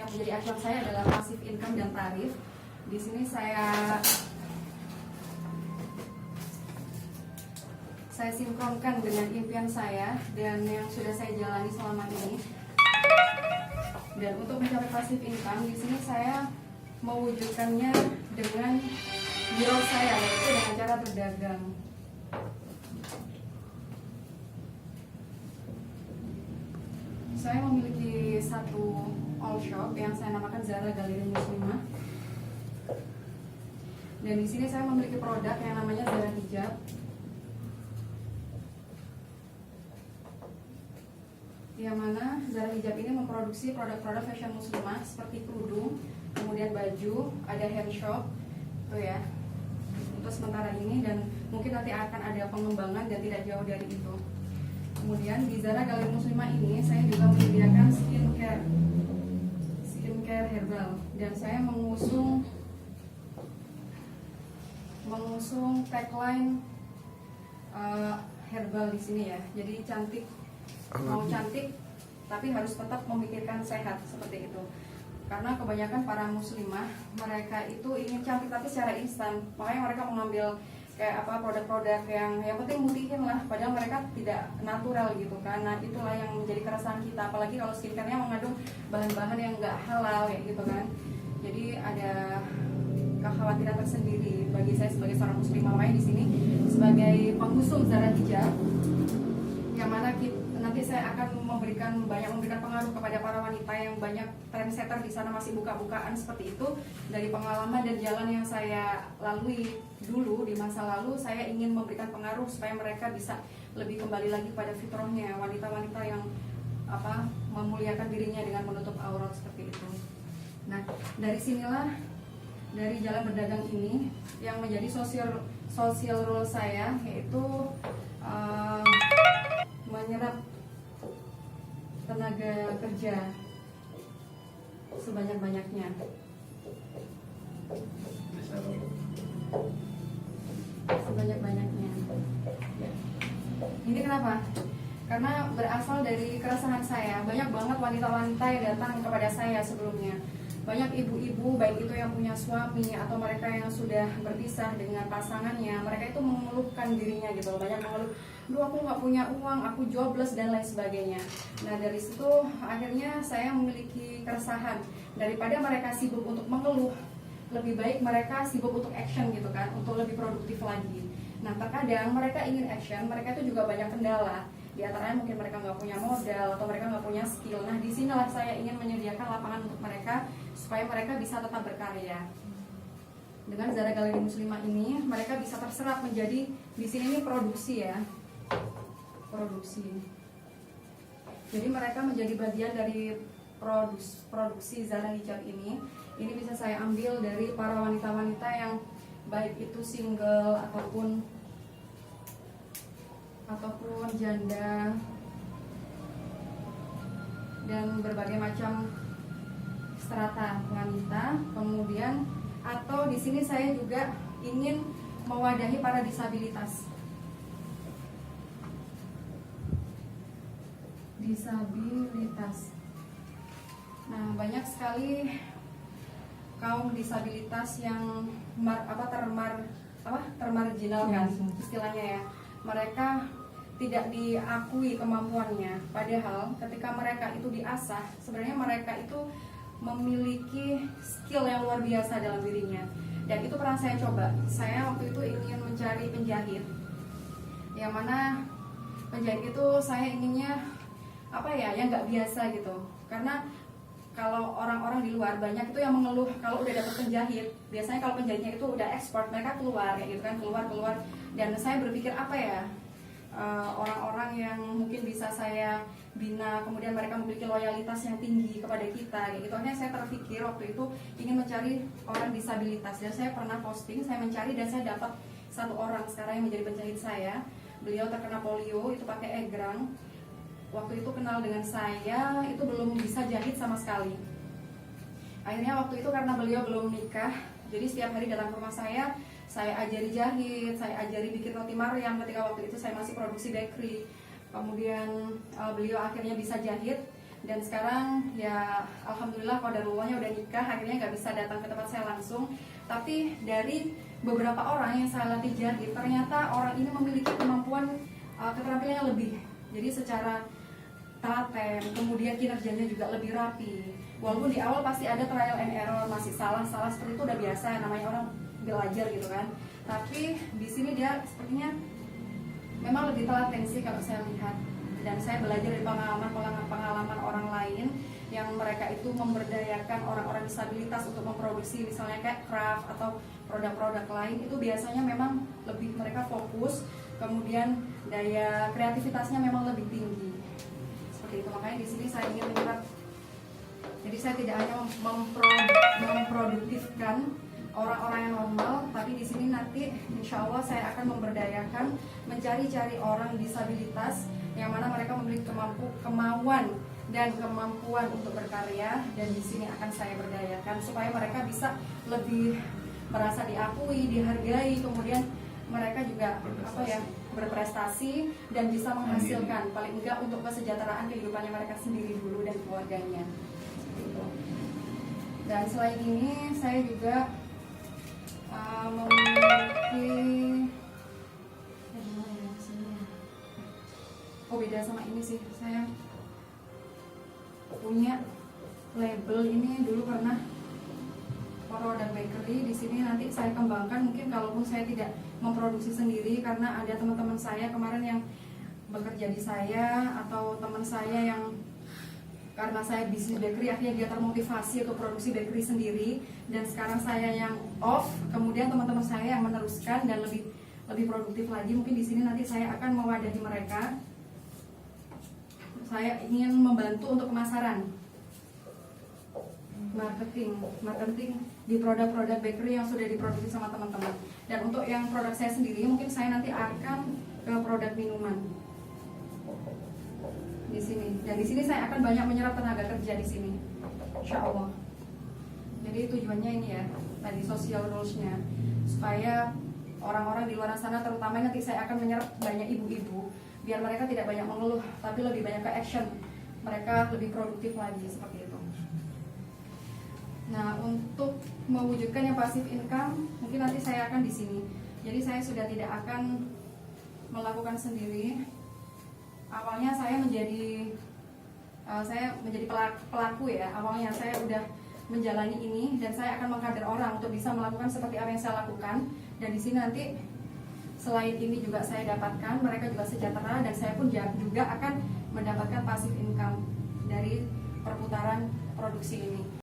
yang menjadi acuan saya adalah passive income dan tarif. Di sini saya sinkronkan dengan impian saya dan yang sudah saya jalani selama ini. Dan untuk mencapai passive income, di sini saya mewujudkannya dengan wiro saya, yaitu dengan cara berdagang. Saya memiliki satu all shop yang saya namakan Zara Galeri Muslimah. Dan di sini saya memiliki produk yang namanya Zara Hijab. Yang mana Zara Hijab ini memproduksi produk-produk fashion muslimah seperti kerudung, kemudian baju, ada hand shop, tuh ya. Untuk sementara ini dan mungkin nanti akan ada pengembangan dan tidak jauh dari itu. Kemudian di Zara Galeri Muslimah ini saya juga menyediakan skincare herbal dan saya mengusung tagline herbal di sini ya. Jadi cantik, mau cantik tapi harus tetap memikirkan sehat seperti itu. Karena kebanyakan para muslimah mereka itu ingin cantik tapi secara instan, makanya mereka mengambil kayak apa produk-produk yang penting mutihin lah, padahal mereka tidak natural gitu kan. Nah itulah yang menjadi keresahan kita, apalagi kalau skincare-nya mengandung bahan-bahan yang nggak halal kayak gitu kan. Jadi ada kekhawatiran tersendiri bagi saya sebagai seorang muslimah. Makanya di sini sebagai pengusung Zara Hijab, yang mana nanti saya akan memberikan pengaruh kepada para wanita yang banyak trendsetter di sana masih buka-bukaan seperti itu. Dari pengalaman dan jalan yang saya lalui dulu di masa lalu, saya ingin memberikan pengaruh supaya mereka bisa lebih kembali lagi pada fitrahnya, wanita-wanita yang memuliakan dirinya dengan menutup aurat seperti itu. Nah, dari sinilah, dari jalan berdagang ini yang menjadi social role saya, yaitu menyerap tenaga kerja sebanyak-banyaknya. Ini kenapa? Karena berasal dari keresahan saya. Banyak banget wanita-wanita yang datang kepada saya sebelumnya. Banyak ibu-ibu, baik itu yang punya suami atau mereka yang sudah berpisah dengan pasangannya, mereka itu mengeluhkan dirinya gitu. Banyak mengeluh, duh aku nggak punya uang, aku jobless dan lain sebagainya. Nah dari situ akhirnya saya memiliki keresahan, daripada mereka sibuk untuk mengeluh, lebih baik mereka sibuk untuk action gitu kan, untuk lebih produktif lagi. Nah terkadang mereka ingin action, mereka itu juga banyak kendala. Di antaranya mungkin mereka nggak punya modal atau mereka nggak punya skill. Nah disinilah saya ingin menyediakan lapangan untuk mereka supaya mereka bisa tetap berkarya. Dengan Zara Galeri Muslimah ini mereka bisa terserap menjadi, di sini ini produksi ya, produksi. Jadi mereka menjadi bagian dari produksi Zara Hijab ini. Ini bisa saya ambil dari para wanita-wanita yang baik itu single ataupun janda dan berbagai macam strata wanita. Kemudian atau di sini saya juga ingin mewadahi para disabilitas. Nah, banyak sekali kaum disabilitas yang termarginalkan istilahnya ya. Mereka tidak diakui kemampuannya, padahal ketika mereka itu diasah, sebenarnya mereka itu memiliki skill yang luar biasa dalam dirinya. Dan itu pernah saya coba. Saya waktu itu ingin mencari penjahit, yang mana penjahit itu saya inginnya yang nggak biasa gitu. Karena kalau orang-orang di luar banyak itu yang mengeluh kalau udah dapet penjahit, biasanya kalau penjahitnya itu udah ekspor, mereka keluar kayak gitu kan, keluar. Dan saya berpikir orang-orang yang mungkin bisa saya bina, kemudian mereka memiliki loyalitas yang tinggi kepada kita kayak gitu. Akhirnya saya terpikir waktu itu ingin mencari orang disabilitas, dan saya pernah posting, saya mencari dan saya dapat satu orang sekarang yang menjadi penjahit saya. Beliau terkena polio, itu pakai egrang. Waktu itu kenal dengan saya, itu belum bisa jahit sama sekali. Akhirnya waktu itu karena beliau belum nikah, jadi setiap hari datang ke rumah saya ajari jahit, saya ajari bikin roti Maryam ketika waktu itu saya masih produksi bakery. Kemudian beliau akhirnya bisa jahit, Dan sekarang ya alhamdulillah qadarullah udah nikah, akhirnya nggak bisa datang ke tempat saya langsung. Tapi dari beberapa orang yang saya latih jahit, ternyata orang ini memiliki kemampuan keterampilan yang lebih. Jadi secara telaten, kemudian kinerjanya juga lebih rapi. Walaupun di awal pasti ada trial and error, masih salah-salah seperti itu udah biasa, namanya orang belajar gitu kan. Tapi di sini dia sepertinya memang lebih telaten sih kalau saya lihat. Dan saya belajar dari pengalaman orang lain yang mereka itu memberdayakan orang-orang disabilitas untuk memproduksi misalnya kayak craft atau produk-produk lain, itu biasanya memang lebih mereka fokus, kemudian daya kreativitasnya memang lebih tinggi. Seperti itu, makanya di sini saya ingin menyerap. Jadi saya tidak hanya memproduktifkan orang-orang yang normal, tapi di sini nanti insya Allah saya akan memberdayakan, mencari-cari orang disabilitas yang mana mereka memiliki kemauan dan kemampuan untuk berkarya, dan di sini akan saya berdayakan supaya mereka bisa lebih merasa diakui, dihargai, kemudian mereka juga berprestasi dan bisa menghasilkan paling enggak untuk kesejahteraan kehidupannya mereka sendiri dulu dan keluarganya. Dan selain ini saya juga memiliki beda sama ini sih, saya punya label ini dulu pernah produk bakery. Di sini nanti saya kembangkan, mungkin kalaupun saya tidak memproduksi sendiri karena ada teman-teman saya kemarin yang bekerja di saya atau teman saya yang karena saya bisnis bakery akhirnya dia termotivasi untuk produksi bakery sendiri, dan sekarang saya yang off, kemudian teman-teman saya yang meneruskan dan lebih produktif lagi. Mungkin di sini nanti saya akan mewadahi mereka. Saya ingin membantu untuk pemasaran, marketing di produk-produk bakery yang sudah diproduksi sama teman-teman. Dan untuk yang produk saya sendiri, mungkin saya nanti akan ke produk minuman di sini. Dan di sini saya akan banyak menyerap tenaga kerja di sini, insya Allah. Jadi tujuannya ini ya, tadi social rules-nya, supaya orang-orang di luar sana, terutama nanti saya akan menyerap banyak ibu-ibu, biar mereka tidak banyak mengeluh, tapi lebih banyak ke action, mereka lebih produktif lagi, seperti itu. Nah, untuk mewujudkan yang passive income, mungkin nanti saya akan di sini. Jadi saya sudah tidak akan melakukan sendiri. Awalnya saya menjadi pelaku ya. Awalnya saya udah menjalani ini, dan saya akan mengkader orang untuk bisa melakukan seperti apa yang saya lakukan. Dan di sini nanti selain ini juga saya dapatkan, mereka juga sejahtera, dan saya pun juga akan mendapatkan passive income dari perputaran produksi ini.